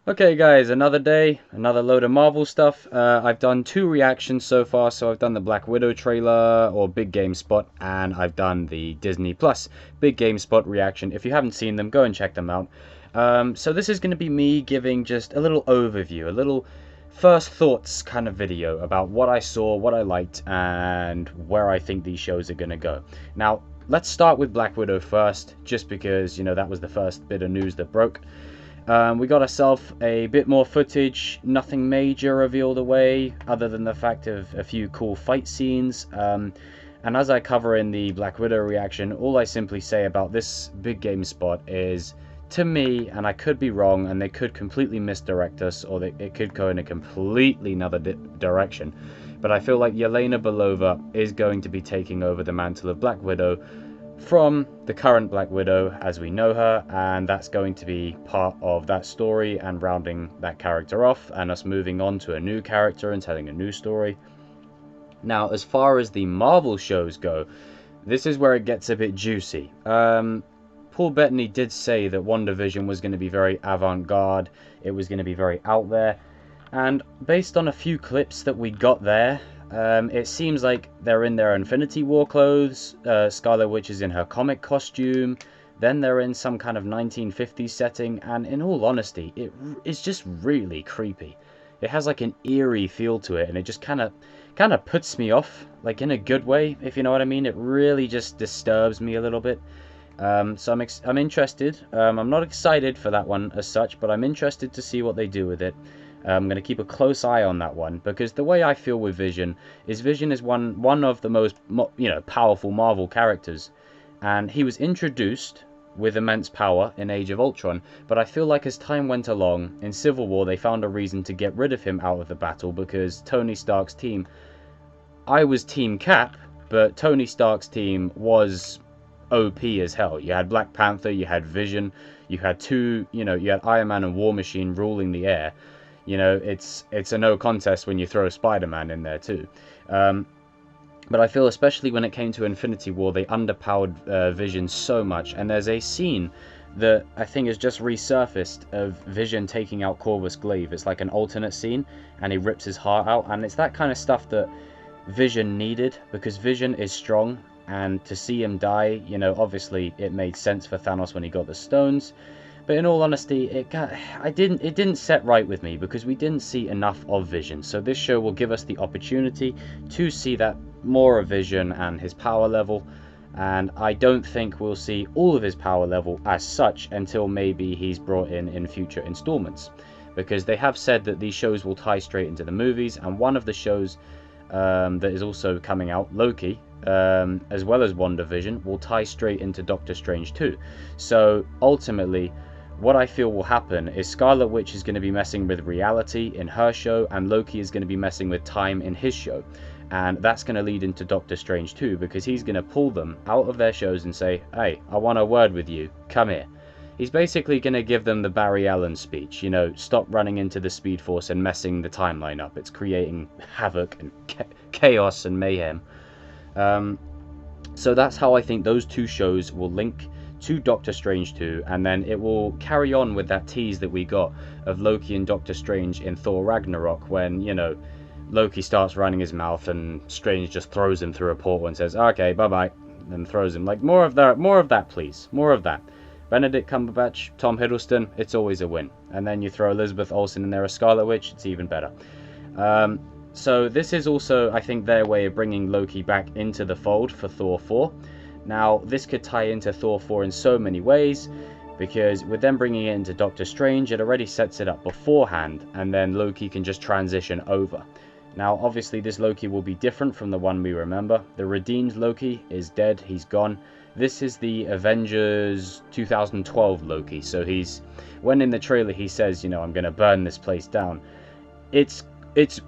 Okay guys, another day, another load of Marvel stuff. I've done 2 reactions so far, so I've done the Black Widow trailer, or Big Game Spot, and I've done the Disney Plus Big Game Spot reaction. If you haven't seen them, go and check them out. So this is going to be me giving just a little overview, a little first thoughts kind of video about what I saw, what I liked, and where I think these shows are going to go. Now, let's start with Black Widow first, just because, you know, that was the first bit of news that broke. We got ourselves a bit more footage, nothing major revealed away, other than the fact of a few cool fight scenes. And as I cover in the Black Widow reaction, all I simply say about this Big Game Spot is, to me, and I could be wrong, and they could completely misdirect us, or it could go in a completely another direction, but I feel like Yelena Belova is going to be taking over the mantle of Black Widow from the current Black Widow as we know her, and that's going to be part of that story and rounding that character off and us moving on to a new character and telling a new story. Now, as far as the Marvel shows go, this is where it gets a bit juicy. Paul Bettany did say that Wandavision was going to be very avant-garde, it was going to be very out there, and based on a few clips that we got there, it seems like they're in their Infinity War clothes, Scarlet Witch is in her comic costume, then they're in some kind of 1950s setting, and in all honesty, it's just really creepy. It has like an eerie feel to it, and it just kind of puts me off, like in a good way, if you know what I mean. It really just disturbs me a little bit. So I'm interested. I'm not excited for that one as such, but I'm interested to see what they do with it. I'm going to keep a close eye on that one, because the way I feel with Vision is one of the most powerful Marvel characters, and he was introduced with immense power in Age of Ultron, but I feel like as time went along in Civil War they found a reason to get rid of him out of the battle, because Tony Stark's team, I was Team Cap, but Tony Stark's team was OP as hell. You had Black Panther, you had Vision, you had you had Iron Man and War Machine ruling the air. You know, it's a no contest when you throw Spider-Man in there too. But I feel especially when it came to Infinity War, they underpowered Vision so much. And there's a scene that I think has just resurfaced of Vision taking out Corvus Glaive. It's like an alternate scene, and he rips his heart out. And it's that kind of stuff that Vision needed, because Vision is strong. And to see him die, you know, obviously it made sense for Thanos when he got the stones. But in all honesty, it didn't set right with me, because we didn't see enough of Vision. So this show will give us the opportunity to see that more of Vision and his power level. And I don't think we'll see all of his power level as such until maybe he's brought in future installments. Because they have said that these shows will tie straight into the movies. And one of the shows that is also coming out, Loki, as well as WandaVision, will tie straight into Doctor Strange 2. So ultimately, what I feel will happen is Scarlet Witch is going to be messing with reality in her show, and Loki is going to be messing with time in his show. And that's going to lead into Doctor Strange 2, because he's going to pull them out of their shows and say, hey, I want a word with you, come here. He's basically going to give them the Barry Allen speech, you know, stop running into the Speed Force and messing the timeline up. It's creating havoc and chaos and mayhem. So that's how I think those two shows will link to Doctor Strange 2, and then it will carry on with that tease that we got of Loki and Doctor Strange in Thor Ragnarok, when, you know, Loki starts running his mouth and Strange just throws him through a portal and says, okay, bye-bye, and throws him. Like, more of that, please. More of that. Benedict Cumberbatch, Tom Hiddleston, it's always a win. And then you throw Elizabeth Olsen in there as Scarlet Witch, it's even better. So this is also, I think, their way of bringing Loki back into the fold for Thor 4. Now, this could tie into Thor 4 in so many ways, because with them bringing it into Doctor Strange, it already sets it up beforehand, and then Loki can just transition over. Now, obviously, this Loki will be different from the one we remember. The redeemed Loki is dead, he's gone. This is the Avengers 2012 Loki, so when in the trailer he says, you know, I'm going to burn this place down, it's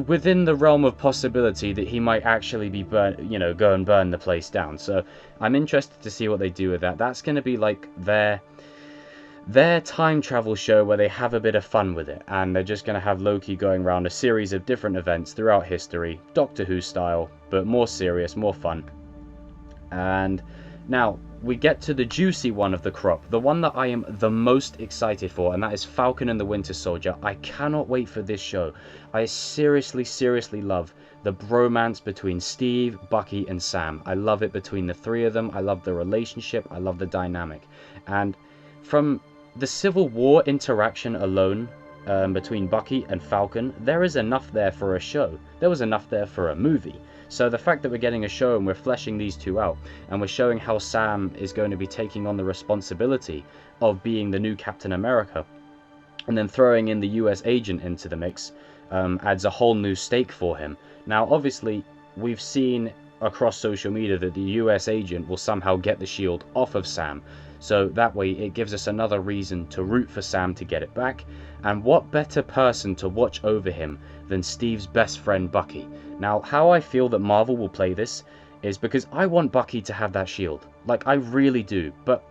within the realm of possibility that he might actually be go and burn the place down. So I'm interested to see what they do with that. That's going to be like their time travel show where they have a bit of fun with it, and they're just going to have Loki going around a series of different events throughout history, Doctor Who style, but more serious, more fun. And now, we get to the juicy one of the crop, the one that I am the most excited for, and that is Falcon and the Winter Soldier. I cannot wait for this show. I seriously love the bromance between Steve, Bucky, and Sam. I love it between the three of them. I love the relationship. I love the dynamic. And from the Civil War interaction alone, between Bucky and Falcon, there is enough there for a show. There was enough there for a movie. So the fact that we're getting a show and we're fleshing these two out, and we're showing how Sam is going to be taking on the responsibility of being the new Captain America, and then throwing in the US agent into the mix, adds a whole new stake for him. Now obviously we've seen across social media that the US agent will somehow get the shield off of Sam, so that way it gives us another reason to root for Sam to get it back. And what better person to watch over him than Steve's best friend Bucky. Now how I feel that Marvel will play this is because I want Bucky to have that shield, like I really do, but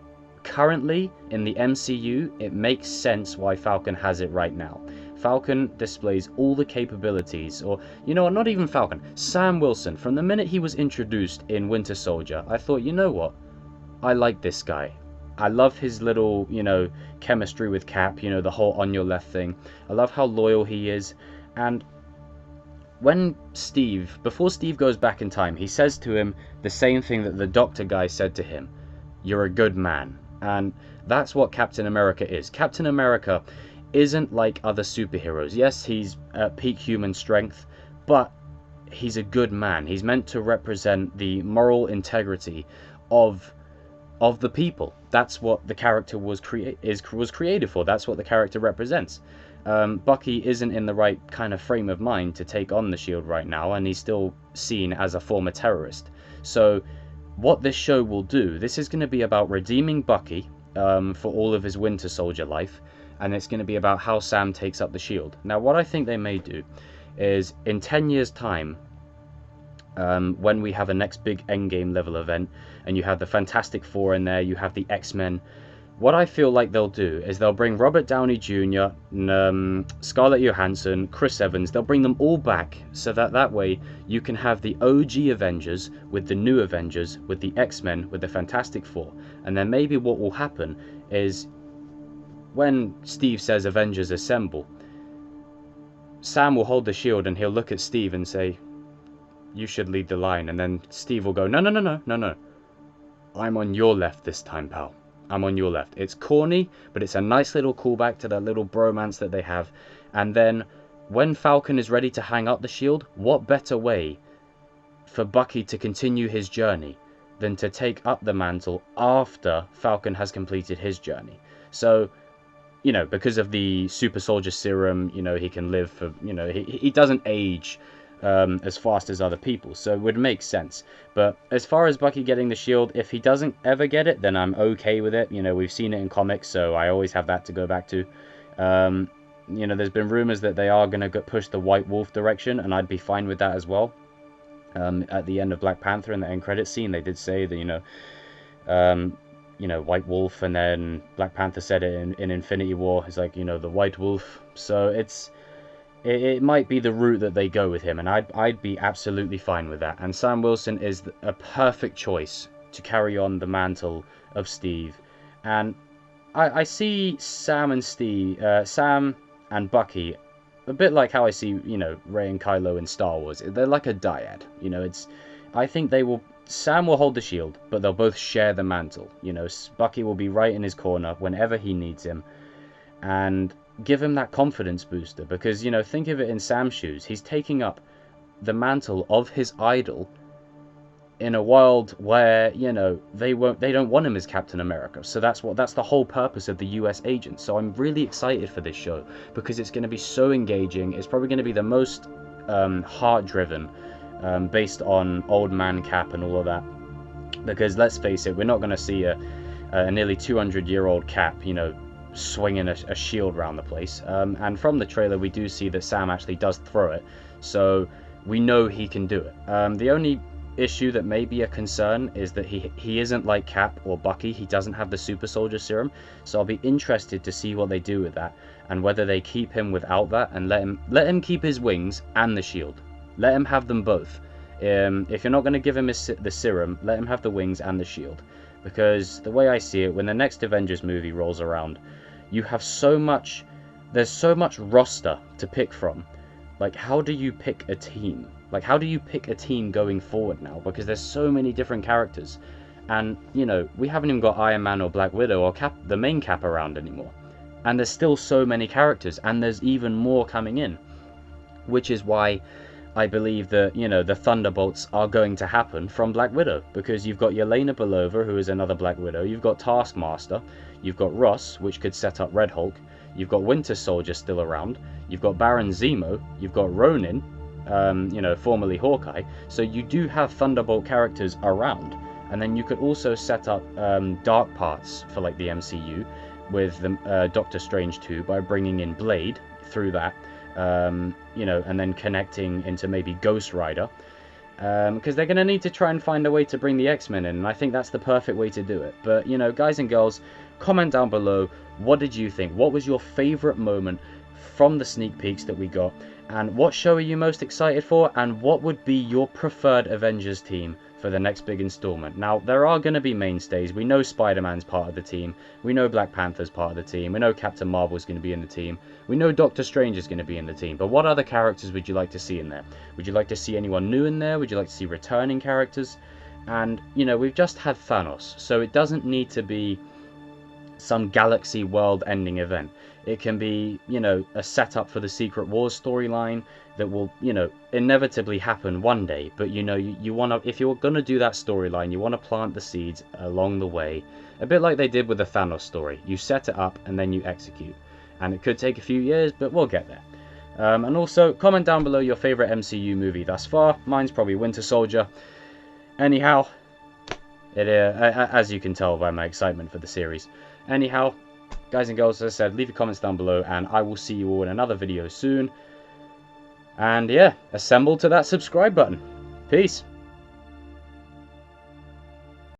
currently in the MCU it makes sense why Falcon has it right now. Falcon displays all the capabilities, or you know what, not even Falcon, Sam Wilson. From the minute he was introduced in Winter Soldier, I thought, you know what, I like this guy. I love his little, you know, chemistry with Cap, you know, the whole on your left thing. I love how loyal he is. And when Steve, before Steve goes back in time, he says to him the same thing that the doctor guy said to him. You're a good man. And that's what Captain America is. Captain America isn't like other superheroes. Yes, he's at peak human strength, but he's a good man. He's meant to represent the moral integrity of the people. That's what the character was created for. That's what the character represents. Bucky isn't in the right kind of frame of mind to take on the shield right now, and he's still seen as a former terrorist. So what this show will do, this is going to be about redeeming Bucky for all of his Winter Soldier life, and it's going to be about how Sam takes up the shield. Now what I think they may do is in 10 years time, when we have a next big Endgame level event, and you have the Fantastic Four in there, you have the X-Men, what I feel like they'll do is they'll bring Robert Downey Jr., Scarlett Johansson, Chris Evans, they'll bring them all back, so that way you can have the OG Avengers with the new Avengers, with the X-Men, with the Fantastic Four. And then maybe what will happen is when Steve says Avengers Assemble, Sam will hold the shield and he'll look at Steve and say, you should lead the line. And then Steve will go, no. I'm on your left this time, pal. I'm on your left. It's corny, but it's a nice little callback to that little bromance that they have. And then when Falcon is ready to hang up the shield, what better way for Bucky to continue his journey than to take up the mantle after Falcon has completed his journey? So, you know, because of the super soldier serum, you know, he can live for, you know, he doesn't age as fast as other people, so it would make sense. But as far as Bucky getting the shield, if he doesn't ever get it, then I'm okay with it. You know, we've seen it in comics, so I always have that to go back to. You know, there's been rumors that they are going to push the White Wolf direction, and I'd be fine with that as well. At the end of Black Panther, in the end credits scene, they did say that, you know, White Wolf, and then Black Panther said it in Infinity War. It's like, you know, the White Wolf. So it might be the route that they go with him, and I'd be absolutely fine with that. And Sam Wilson is a perfect choice to carry on the mantle of Steve. And I see Sam and Bucky a bit like how I see, you know, Rey and Kylo in Star Wars. They're like a dyad. You know, I think Sam will hold the shield, but they'll both share the mantle. You know, Bucky will be right in his corner whenever he needs him, and give him that confidence booster. Because, you know, think of it in Sam's shoes. He's taking up the mantle of his idol in a world where, you know, they don't want him as Captain America. So that's the whole purpose of the US agent. So I'm really excited for this show because it's going to be so engaging. It's probably going to be the most heart-driven, based on Old Man Cap and all of that. Because let's face it, we're not going to see a nearly 200-year-old Cap, you know, swinging a shield around the place. And from the trailer, we do see that Sam actually does throw it, so we know he can do it. The only issue that may be a concern is that he isn't like Cap or Bucky. He doesn't have the super soldier serum, so I'll be interested to see what they do with that, and whether they keep him without that and let him keep his wings and the shield. Let him have them both. If you're not going to give him the serum, let him have the wings and the shield. Because the way I see it, when the next Avengers movie rolls around, you have so much, there's so much roster to pick from. Like, how do you pick a team? Like, how do you pick a team going forward now? Because there's so many different characters. And, you know, we haven't even got Iron Man or Black Widow or Cap, the main Cap, around anymore. And there's still so many characters, and there's even more coming in. Which is why I believe that, you know, the Thunderbolts are going to happen from Black Widow. Because you've got Yelena Belova, who is another Black Widow. You've got Taskmaster. You've got Ross, which could set up Red Hulk. You've got Winter Soldier still around. You've got Baron Zemo. You've got Ronin, you know, formerly Hawkeye. So you do have Thunderbolt characters around. And then you could also set up dark parts for, like, the MCU with the, Doctor Strange 2 by bringing in Blade through that. You know, and then connecting into maybe Ghost Rider. Because they're going to need to try and find a way to bring the X-Men in. And I think that's the perfect way to do it. But, you know, guys and girls, comment down below. What did you think? What was your favourite moment from the sneak peeks that we got? And what show are you most excited for? And what would be your preferred Avengers team for the next big installment? Now, there are going to be mainstays. We know Spider-Man's part of the team. We know Black Panther's part of the team. We know Captain Marvel's going to be in the team. We know Doctor Strange is going to be in the team. But what other characters would you like to see in there? Would you like to see anyone new in there? Would you like to see returning characters? And, you know, we've just had Thanos. So it doesn't need to be some galaxy world ending event. It can be, you know, a setup for the Secret Wars storyline that will, you know, inevitably happen one day. But, you know, you want to, if you're going to do that storyline, you want to plant the seeds along the way. A bit like they did with the Thanos story. You set it up and then you execute. And it could take a few years, but we'll get there. And also, comment down below your favourite MCU movie thus far. Mine's probably Winter Soldier. Anyhow, as you can tell by my excitement for the series. Anyhow, guys and girls, as I said, leave your comments down below, and I will see you all in another video soon. And yeah, assemble to that subscribe button. Peace.